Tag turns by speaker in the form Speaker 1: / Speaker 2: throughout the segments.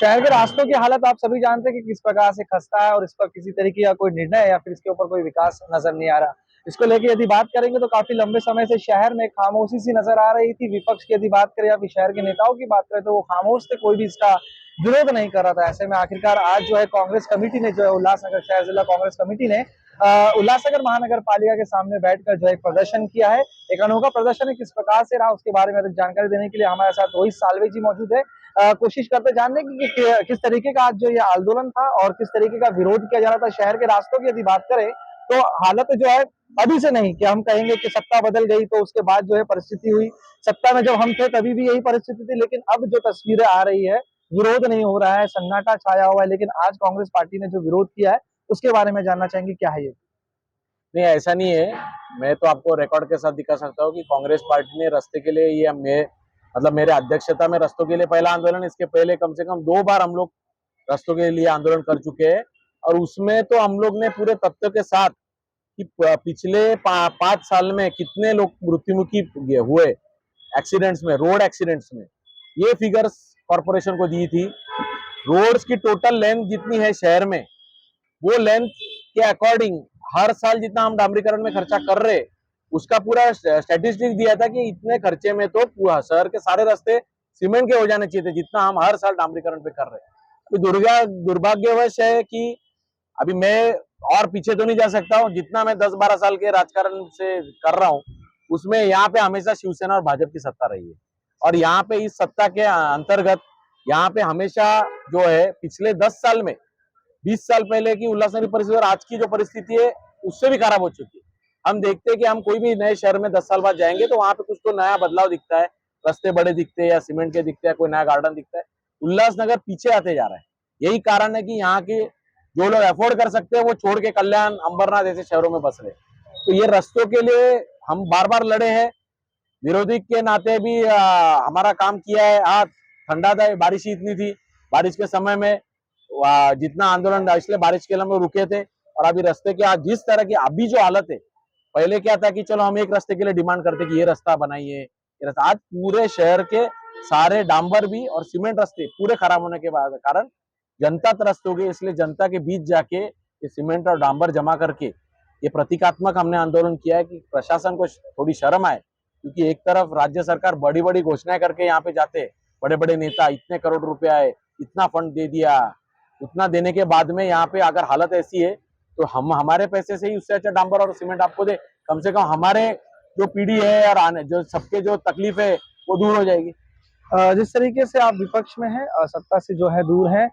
Speaker 1: शहर के रास्तों की हालत आप सभी जानते हैं कि किस प्रकार से खस्ता है और इस पर किसी तरीके का कोई निर्णय या फिर इसके ऊपर कोई विकास नजर नहीं आ रहा। इसको लेके यदि बात करेंगे तो काफी लंबे समय से शहर में खामोशी सी नजर आ रही थी। विपक्ष की यदि बात करें या फिर शहर के नेताओं की बात करें तो वो खामोश थे, कोई भी इसका विरोध नहीं कर रहा था। ऐसे में आखिरकार आज जो है कांग्रेस कमेटी ने जो है उल्लासनगर शहर जिला कांग्रेस कमेटी ने उल्लासनगर महानगर पालिका के सामने बैठकर जो है प्रदर्शन किया है। एक अनोखा प्रदर्शन है, किस प्रकार से रहा उसके बारे में अधिक जानकारी देने के लिए हमारे साथ रोहित साल्वे जी मौजूद है। कोशिश करते जानने की कि किस तरीके का आज जो ये आंदोलन था और किस तरीके का विरोध किया जा रहा था। शहर के रास्तों की यदि बात करें तो हालत जो है अभी से नहीं कि हम कहेंगे कि सत्ता बदल गई तो उसके बाद जो है परिस्थिति हुई। सत्ता में जब हम थे तभी भी यही परिस्थिति थी, लेकिन अब जो तस्वीरें आ रही है विरोध नहीं हो रहा है, सन्नाटा छाया हुआ है। लेकिन आज कांग्रेस पार्टी ने जो विरोध किया है उसके बारे में जानना चाहेंगे, क्या है ये?
Speaker 2: नहीं, ऐसा नहीं है। मैं तो आपको रिकॉर्ड के साथ दिखा सकता हूँ कि कांग्रेस पार्टी ने रास्ते के लिए ये मतलब मेरे अध्यक्षता में रास्तों के लिए पहला आंदोलन, इसके पहले कम से कम 2 बार हम लोग रास्तों के लिए आंदोलन कर चुके हैं। और उसमें तो हम लोग ने पूरे तथ्य के साथ कि पिछले 5 साल में कितने लोग मृत्युमुखी हुए एक्सीडेंट्स में, रोड एक्सीडेंट्स में, ये फिगर्स कॉर्पोरेशन को दी थी। रोड्स की टोटल लेंथ जितनी है शहर में, वो लेंथ के अकॉर्डिंग हर साल जितना हम डामरीकरण में खर्चा कर रहे, उसका पूरा स्टैटिस्टिक्स दिया था कि इतने खर्चे में तो पूरा शहर के सारे रास्ते सीमेंट के हो जाने चाहिए थे, जितना हम हर साल डामरीकरण पे कर रहे हैं। तो दुर्भाग्यवश है कि अभी मैं और पीछे तो नहीं जा सकता हूँ। जितना मैं 10-12 साल के राजकारण से कर रहा हूँ, उसमें यहाँ पे हमेशा शिवसेना और भाजपा की सत्ता रही है। और यहाँ पे इस सत्ता के अंतर्गत यहाँ पे हमेशा जो है पिछले 10 साल में 20 साल पहले की उल्लासनगर परिस्थिति और आज की जो परिस्थिति है उससे भी खराब हो चुकी है। हम देखते हैं कि हम कोई भी नए शहर में 10 साल बाद जाएंगे तो वहां पे कुछ तो नया बदलाव दिखता है, रास्ते बड़े दिखते हैं या सीमेंट के दिखते हैं, कोई नया गार्डन दिखता है। उल्लासनगर पीछे आते जा रहा है। यही कारण है कि यहाँ के जो लोग अफोर्ड कर सकते हैं वो छोड़ के कल्याण, अंबरनाथ जैसे शहरों में बस रहे। तो ये रास्तों के लिए हम बार बार लड़े हैं, विरोधी के नाते भी हमारा काम किया है। आज ठंडा था, बारिश ही इतनी थी, बारिश के समय में जितना आंदोलन, इसलिए बारिश के लिए हम लोग रुके थे। और अभी रास्ते की आज जिस तरह की अभी जो हालत है, पहले क्या था कि चलो हम एक रास्ते के लिए डिमांड करते कि ये रास्ता बनाइए, ये रास्ता। आज पूरे शहर के सारे डांबर भी और सीमेंट रास्ते पूरे खराब होने के बाद कारण जनता त्रस्त हो गई। इसलिए जनता के बीच जाके ये सीमेंट और डांबर जमा करके ये प्रतीकात्मक हमने आंदोलन किया है कि प्रशासन को थोड़ी शर्म आए। क्योंकि एक तरफ राज्य सरकार बड़ी बड़ी घोषणाएं करके यहाँ पे जाते, बड़े बड़े नेता इतने करोड़ रुपए आए, इतना फंड दे दिया, उतना देने के बाद में यहाँ पे अगर हालत ऐसी है तो हम हमारे पैसे से ही उससे अच्छा डांबर और सीमेंट आपको दे, कम से कम हमारे जो पीढ़ी है और आने जो सबके जो तकलीफ है वो दूर हो जाएगी।
Speaker 1: जिस तरीके से आप विपक्ष में हैं, सत्ता से जो है दूर हैं,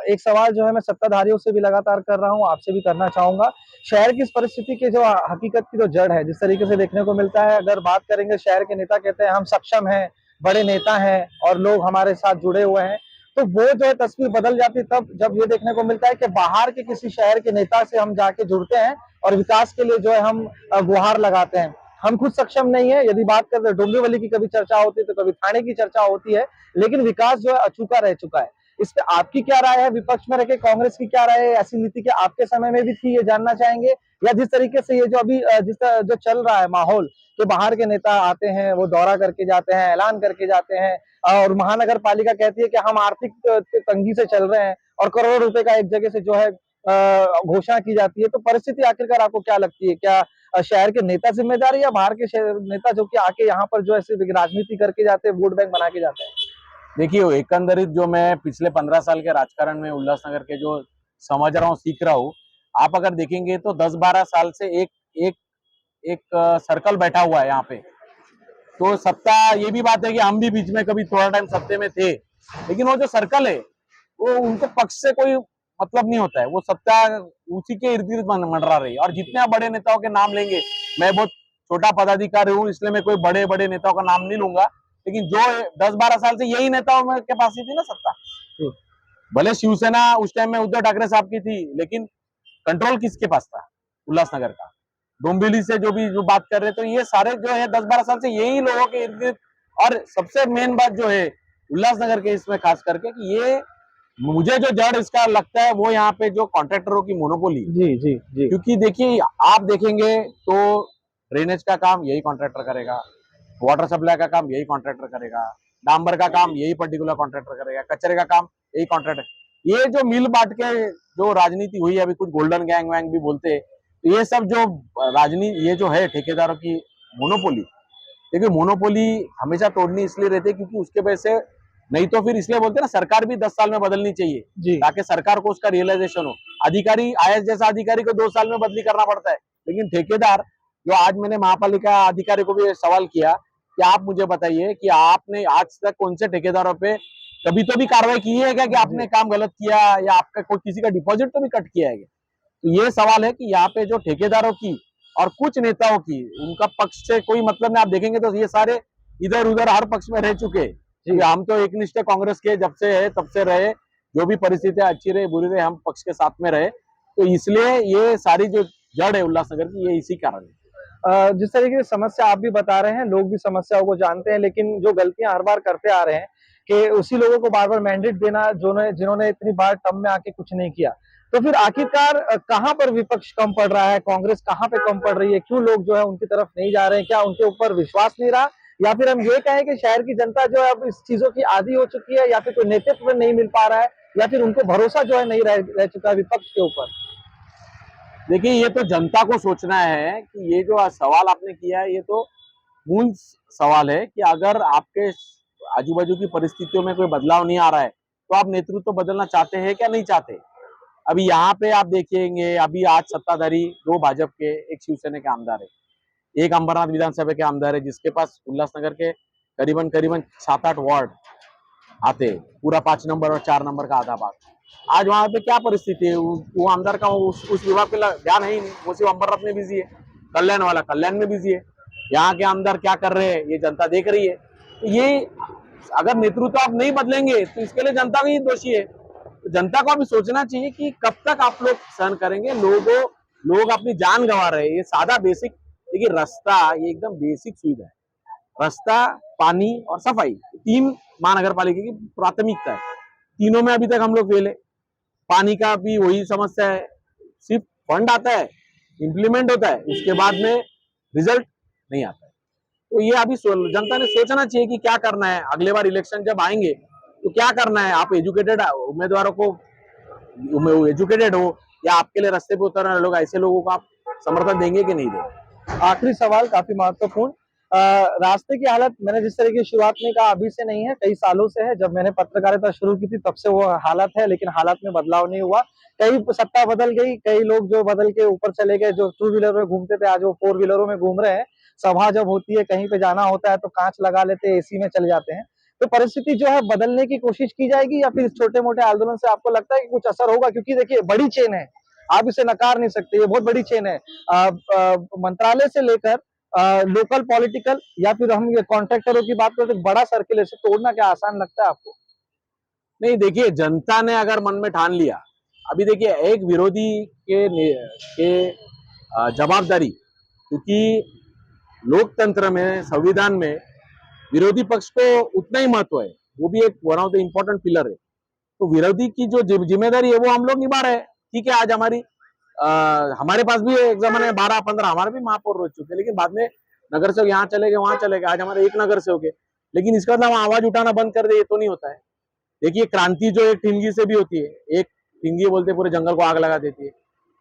Speaker 1: एक सवाल जो है मैं सत्ताधारियों से भी लगातार कर रहा हूं, आपसे भी करना चाहूंगा। शहर की इस परिस्थिति के जो हकीकत की जो जड़ है, जिस तरीके से देखने को मिलता है, अगर बात करेंगे शहर के नेता कहते हैं हम सक्षम हैं, बड़े नेता हैं और लोग हमारे साथ जुड़े हुए हैं, तो वो जो है तस्वीर बदल जाती है तब जब ये देखने को मिलता है कि बाहर के किसी शहर के नेता से हम जाके जुड़ते हैं और विकास के लिए जो है हम गुहार लगाते हैं। हम खुद सक्षम नहीं है। यदि बात करें डोंबिवली की कभी चर्चा होती है तो कभी थाने की चर्चा होती है, लेकिन विकास जो है अछूता रह चुका है। इस पे आपकी क्या राय है? विपक्ष में रह कांग्रेस की क्या राय है? ऐसी नीति क्या आपके समय में भी थी, ये जानना चाहेंगे? या जिस तरीके से ये जो अभी जो चल रहा है माहौल कि बाहर के नेता आते हैं, वो दौरा करके जाते हैं, ऐलान करके जाते हैं और महानगर पालिका कहती है कि हम आर्थिक तंगी से चल रहे हैं और करोड़ों रुपए का एक जगह से जो है घोषणा की जाती है, तो परिस्थिति आखिरकार आपको क्या लगती है? क्या शहर के नेता जिम्मेदार है या बाहर के शहर नेता जो कि आके यहाँ पर जो है सिर्फ राजनीति करके जाते हैं, वोट बैंक बना के जाते हैं?
Speaker 2: देखिए, एकंदरित जो मैं पिछले 15 साल के राजकारण में उल्लासनगर के जो समझ रहा हूँ, सीख रहा हूँ, आप अगर देखेंगे तो 10-12 साल से एक एक एक सर्कल बैठा हुआ है यहाँ पे। तो सत्ता, ये भी बात है कि हम भी बीच में कभी थोड़ा टाइम सत्ते में थे, लेकिन वो जो सर्कल है वो उनको पक्ष से कोई मतलब नहीं होता है। वो सत्ता उसी के इर्द गिर्द मंडरा रही है। और जितने आप बड़े नेताओं के नाम लेंगे, मैं बहुत छोटा पदाधिकारी हूँ इसलिए मैं कोई बड़े बड़े नेताओं का नाम नहीं लूंगा, लेकिन जो 10-12 साल से यही नेताओं के पास ही थी ना सत्ता। भले शिवसेना उस टाइम में उद्धव ठाकरे साहब की थी, लेकिन कंट्रोल किसके पास था? उल्लासनगर का। डोंबिवली से जो बात कर रहे, तो ये सारे जो है 10-12 साल से यही लोगों के इर्द गिर्द। और सबसे मेन बात जो है उल्लासनगर के इसमें खास करके कि ये मुझे जो जड़ इसका लगता है वो यहाँ पे जो कॉन्ट्रैक्टरों की मोनोपोली।
Speaker 1: जी जी जी।
Speaker 2: क्योंकि देखिए, आप देखेंगे तो ड्रेनेज का काम यही कॉन्ट्रैक्टर करेगा, वाटर सप्लाई का काम यही कॉन्ट्रैक्टर करेगा, डांबर का काम यही पर्टिकुलर कॉन्ट्रैक्टर करेगा, कचरे का काम यही कॉन्ट्रैक्ट है। ये जो मिल बांट के जो राजनीति हुई है, अभी कुछ गोल्डन गैंग वैंग भी बोलते हैं, तो ये सब जो राजनीति, ये जो है ठेकेदारों की मोनोपोली, देखिए मोनोपोली हमेशा तोड़नी इसलिए रहती है क्योंकि उसके वजह से, नहीं तो फिर इसलिए बोलते हैं ना सरकार भी 10 साल में बदलनी चाहिए
Speaker 1: जी
Speaker 2: ताकि सरकार को उसका रियलाइजेशन हो। अधिकारी, आईएएस जैसा अधिकारी को 2 साल में बदली करना पड़ता है, लेकिन ठेकेदार जो, आज मैंने महापालिका अधिकारी को भी सवाल किया कि आप मुझे बताइए कि आपने आज तक कौन से ठेकेदारों पे कभी तो भी कार्रवाई की है क्या कि आपने काम गलत किया या आपका कोई किसी का डिपॉजिट तो भी कट किया है क्या? तो ये सवाल है कि यहाँ पे जो ठेकेदारों की और कुछ नेताओं की, उनका पक्ष से कोई मतलब नहीं। आप देखेंगे तो ये सारे इधर उधर हर पक्ष में रह चुके हैं। हम तो एकनिष्ठ कांग्रेस के जब से है तब से रहे, जो भी परिस्थितियां अच्छी रहे बुरी रहे, हम पक्ष के साथ में रहे, तो इसलिए ये सारी जो जड़ है उल्लासनगर की, ये इसी कारण है।
Speaker 1: जिस तरीके की समस्या आप भी बता रहे हैं, लोग भी समस्याओं को जानते हैं, लेकिन जो गलतियां हर बार करते आ रहे हैं कि उसी लोगों को बार बार मैंडेट देना जिन्होंने इतनी बार टर्म में आके कुछ नहीं किया, तो फिर आखिरकार कहां पर विपक्ष कम पड़ रहा है, कांग्रेस कहां पे कम पड़ रही है, क्यों लोग जो है उनकी तरफ नहीं जा रहे हैं, क्या उनके ऊपर विश्वास नहीं रहा, या फिर हम ये कहें कि शहर की जनता जो है अब इस चीजों की आदी हो चुकी है, या फिर कोई नेतृत्व नहीं मिल पा रहा है, या फिर उनको भरोसा जो है नहीं रह चुका है विपक्ष के ऊपर।
Speaker 2: देखिए, ये तो जनता को सोचना है कि ये जो सवाल आपने किया है, ये तो मूल सवाल है कि अगर आपके आजू बाजू की परिस्थितियों में कोई बदलाव नहीं आ रहा है, तो आप नेतृत्व बदलना चाहते हैं क्या नहीं चाहते? अभी यहाँ पे आप देखेंगे, अभी आज सत्ताधारी 2 भाजपा के, एक शिवसेना के आमदार है, एक अंबरनाथ विधानसभा के आमदार है, जिसके पास उल्लासनगर के करीबन करीबन 7-8 वार्ड आते हैं, पूरा 5 नंबर और 4 नंबर का आधा भाग। आज वहां पे क्या परिस्थिति है, वो आमदार का उस विभाग पे ध्यान है ही नहीं, वो सिर्फ अंबरनाथ में बिजी है, कल्याण वाला कल्याण में बिजी है। यहाँ के आमदार क्या कर रहे हैं ये जनता देख रही है। तो ये अगर नेतृत्व आप नहीं बदलेंगे तो इसके लिए जनता भी दोषी है। तो जनता को अभी सोचना चाहिए कि कब तक आप लोग सहन करेंगे। लोग अपनी जान गंवा रहे हैं। ये सादा बेसिक, देखिए रास्ता, ये एकदम बेसिक सुविधा है। रास्ता, पानी और सफाई, 3 महानगर पालिका की प्राथमिकता है। तीनों में अभी तक हम लोग फेल है। पानी का भी वही समस्या है, सिर्फ फंड आता है, इंप्लीमेंट होता है, उसके बाद में रिजल्ट नहीं आता है। तो ये अभी जनता ने सोचना चाहिए कि क्या करना है। अगले बार इलेक्शन जब आएंगे तो क्या करना है। आप एजुकेटेड उम्मीदवारों को, एजुकेटेड हो या आपके लिए रास्ते पे उतरने वाले लोग, ऐसे लोगों को आप समर्थन देंगे कि नहीं देंगे?
Speaker 1: आखिरी सवाल काफी महत्वपूर्ण, रास्ते की हालत मैंने जिस तरह की शुरुआत में कहा अभी से नहीं है, कई सालों से है। जब मैंने पत्रकारिता शुरू की थी तब से वो हालत है, लेकिन हालात में बदलाव नहीं हुआ। कई सत्ता बदल गई, कई लोग जो बदल के ऊपर चले गए, जो 2 व्हीलर में घूमते थे आज वो 4 व्हीलरों में घूम रहे हैं। सभा जब होती है, कहीं पे जाना होता है तो कांच लगा लेते हैं, एसी में चले जाते हैं। तो परिस्थिति जो है बदलने की कोशिश की जाएगी, या फिर छोटे मोटे आंदोलन से आपको लगता है कि कुछ असर होगा? क्योंकि देखिए बड़ी चेन है, आप इसे नकार नहीं सकते, ये बहुत बड़ी चेन है। मंत्रालय से लेकर लोकल पॉलिटिकल, या फिर हम ये कॉन्ट्रैक्टरों की बात करें तो बड़ा सर्किल है, इसे तोड़ना क्या आसान लगता है आपको?
Speaker 2: नहीं, देखिए जनता ने अगर मन में ठान लिया, अभी देखिए एक विरोधी के जवाबदारी, क्योंकि लोकतंत्र में, संविधान में विरोधी पक्ष को उतना ही महत्व है, वो भी एक one of the important pillar है। तो विरोधी की जो जिम्मेदारी है वो हम लोग निभा रहे हैं। ठीक है, आज हमारे पास भी एक जमाने 12-15 हमारे भी महापौर रह चुके, लेकिन बाद में नगर सेवक यहाँ चले गए, वहां चले गए, आज हमारे एक नगर सेवक है। लेकिन इसका मतलब आवाज उठाना बंद कर दे, ये तो नहीं होता है। देखिए क्रांति जो एक ठिंगी से भी होती है, एक ठिंगी बोलते पूरे जंगल को आग लगा देती है,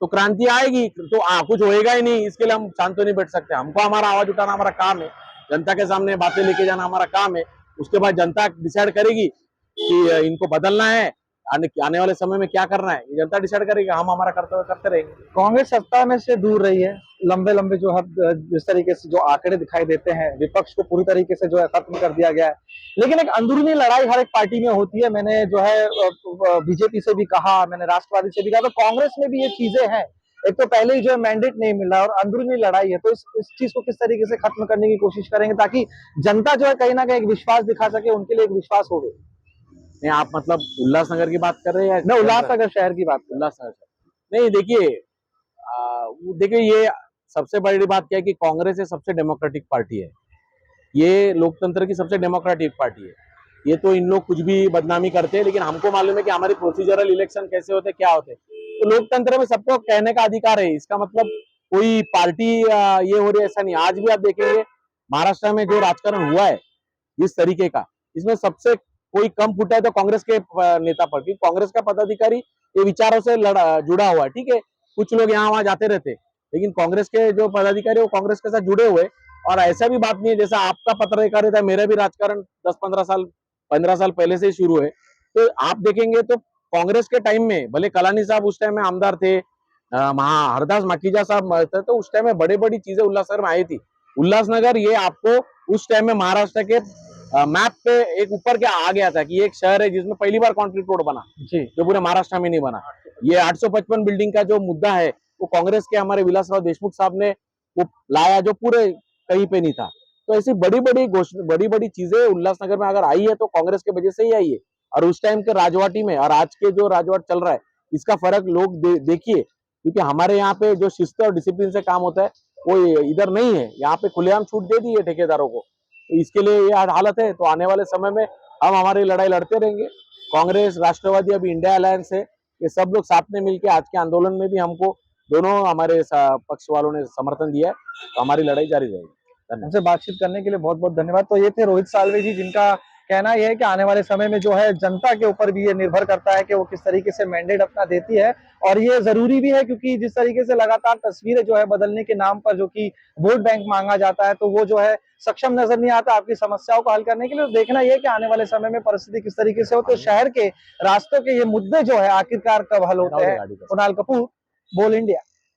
Speaker 2: तो क्रांति आएगी तो कुछ होएगा ही नहीं। इसके लिए हम शांत तो नहीं बैठ सकते। हमको हमारा आवाज उठाना हमारा काम है, जनता के सामने बातें लेके जाना हमारा काम है। उसके बाद जनता डिसाइड करेगी कि इनको बदलना है, आने वाले समय में क्या करना है, ये जनता डिसाइड करेगी। हम हमारा कर्तव्य करते रहेंगे।
Speaker 1: कांग्रेस सत्ता में से दूर रही है, लंबे लंबे जो है जिस तरीके से जो आंकड़े दिखाई देते हैं, विपक्ष को पूरी तरीके से जो है खत्म कर दिया गया है, लेकिन एक अंदरूनी लड़ाई हर एक पार्टी में होती है। मैंने जो है बीजेपी से भी कहा, मैंने राष्ट्रवादी से भी कहा, तो कांग्रेस में भी ये चीजें हैं। एक तो पहले ही जो है मैंडेट नहीं मिल रहा और अंदरूनी लड़ाई है, तो इस चीज को किस तरीके से खत्म करने की कोशिश करेंगे ताकि जनता जो है कहीं ना कहीं एक विश्वास दिखा सके, उनके लिए एक विश्वास हो।
Speaker 2: नहीं, आप मतलब उल्लासनगर की बात कर रहे हैं?
Speaker 1: मैं उल्लासनगर शहर की बात कर।
Speaker 2: उल्लासनगर नहीं, देखिए ये सबसे बड़ी बात क्या है कि कांग्रेस ये सबसे डेमोक्रेटिक पार्टी है, ये लोकतंत्र की सबसे डेमोक्रेटिक पार्टी है। ये तो इन लोग कुछ भी बदनामी करते हैं, लेकिन हमको मालूम है कि हमारी प्रोसीजरल इलेक्शन कैसे होते, क्या होते। तो लोकतंत्र में सबको कहने का अधिकार है। इसका मतलब कोई पार्टी ये हो रही है ऐसा नहीं। आज भी आप देखेंगे महाराष्ट्र में जो राजकारण हुआ है इस तरीके का, इसमें सबसे कोई कम फूटा है तो कांग्रेस के नेता पर, क्योंकि कांग्रेस का पदाधिकारी ये विचारों से जुड़ा हुआ है। ठीक है, कुछ लोग यहाँ वहां जाते रहते, लेकिन कांग्रेस के जो पदाधिकारी वो कांग्रेस के साथ जुड़े हुए। और ऐसा भी बात नहीं है, जैसा आपका पत्रकारिता, मेरा भी राजकारण 10-15 साल पहले से ही शुरू है। तो आप देखेंगे तो कांग्रेस के टाइम में, भले कलानी साहब उस टाइम में आमदार थे, हरदास माखीजा साहब थे, तो उस टाइम में बड़ी बड़ी चीजें उल्लासनगर में आई थी। उल्लासनगर ये आपको उस टाइम में महाराष्ट्र के मैप पे एक ऊपर के आ गया था कि एक शहर है जिसमें पहली बार कंक्रीट रोड बना,
Speaker 1: जी
Speaker 2: जो पूरे महाराष्ट्र में नहीं बना। ये 855 बिल्डिंग का जो मुद्दा है वो कांग्रेस के हमारे विलासराव देशमुख साहब ने वो लाया, जो पूरे कहीं पे नहीं था। तो ऐसी बड़ी बड़ी चीजें उल्लासनगर में अगर आई है तो कांग्रेस के वजह से ही आई है। और उस टाइम के राजवाटी में और आज के जो राजवाट चल रहा है, इसका फर्क लोग देखिए, क्योंकि हमारे यहाँ पे जो शिस्त और डिसिप्लिन से काम होता है वो इधर नहीं है। यहाँ पे खुलेआम छूट दे दी है ठेकेदारों को, तो इसके लिए ये हालत है। तो आने वाले समय में हम हमारी लड़ाई लड़ते रहेंगे। कांग्रेस, राष्ट्रवादी, अभी इंडिया अलायंस है, ये सब लोग साथ में मिलकर आज के आंदोलन में भी हमको दोनों हमारे पक्ष वालों ने समर्थन दिया है, तो हमारी लड़ाई जारी रहेगी। धन्यवाद।
Speaker 1: हमसे बातचीत करने के लिए बहुत बहुत धन्यवाद। तो ये थे रोहित साल्वे जी, जिनका कहना यह है कि आने वाले समय में जो है जनता के ऊपर भी ये निर्भर करता है कि वो किस तरीके से मैंडेट अपना देती है। और ये जरूरी भी है, क्योंकि जिस तरीके से लगातार तस्वीरें जो है बदलने के नाम पर जो कि वोट बैंक मांगा जाता है, तो वो जो है सक्षम नजर नहीं आता आपकी समस्याओं को हल करने के लिए। तो देखना यह कि आने वाले समय में परिस्थिति किस तरीके से हो, तो शहर के रास्तों के ये मुद्दे जो है आखिरकार कब हल होते हैं। कुणाल कपूर, बोल इंडिया।